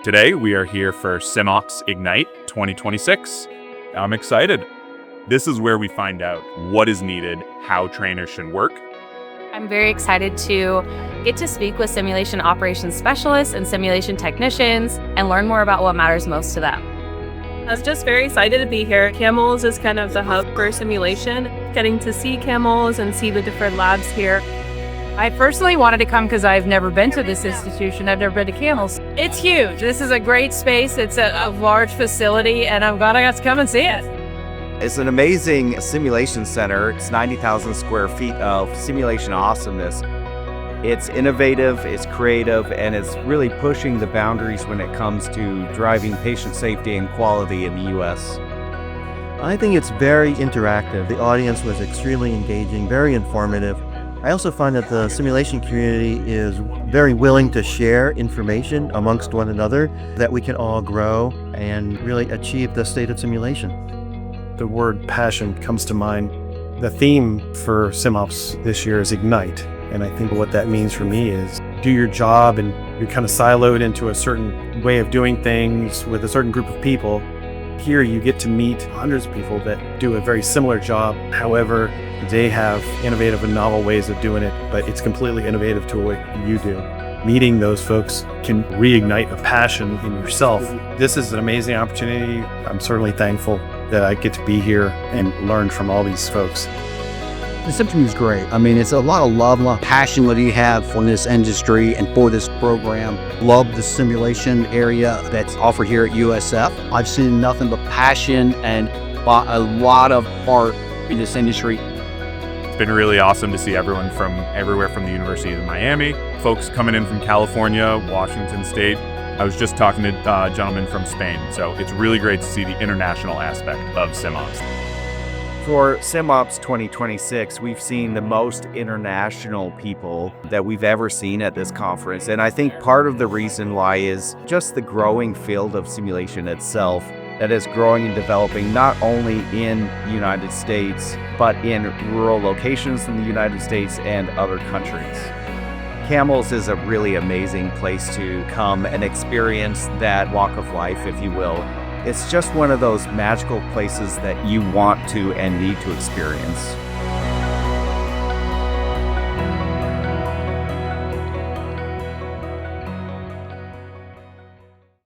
Today, we are here for SimOps Ignite 2026. I'm excited. This is where we find out what is needed, how trainers should work. I'm very excited to get to speak with simulation operations specialists and simulation technicians and learn more about what matters most to them. I was just very excited to be here. CAMLS is kind of the hub for simulation. Getting to see CAMLS and see the different labs here. I personally wanted to come because I've never been to this institution. I've never been to CAMLS. It's huge. This is a great space. It's a large facility, and I'm glad I got to come and see it. It's an amazing simulation center. It's 90,000 square feet of simulation awesomeness. It's innovative, it's creative, and it's really pushing the boundaries when it comes to driving patient safety and quality in the U.S. I think it's very interactive. The audience was extremely engaging, very informative. I also find that the simulation community is very willing to share information amongst one another, that we can all grow and really achieve the state of simulation. The word passion comes to mind. The theme for SimOps this year is Ignite. And I think what that means for me is do your job, and you're kind of siloed into a certain way of doing things with a certain group of people. Here you get to meet hundreds of people that do a very similar job. However, they have innovative and novel ways of doing it, but it's completely innovative to what you do. Meeting those folks can reignite a passion in yourself. This is an amazing opportunity. I'm certainly thankful that I get to be here and learn from all these folks. The symptom is great. I mean, it's a lot of love, a lot of passion that you have for this industry and for this program. Love the simulation area that's offered here at USF. I've seen nothing but passion and a lot of heart in this industry. It's been really awesome to see everyone from everywhere from the University of Miami, folks coming in from California, Washington State. I was just talking to a gentleman from Spain, so it's really great to see the international aspect of SimOps. For SimOps 2026, we've seen the most international people that we've ever seen at this conference. And I think part of the reason why is just the growing field of simulation itself that is growing and developing not only in the United States, but in rural locations in the United States and other countries. CAMLS is a really amazing place to come and experience that walk of life, if you will. It's just one of those magical places that you want to and need to experience.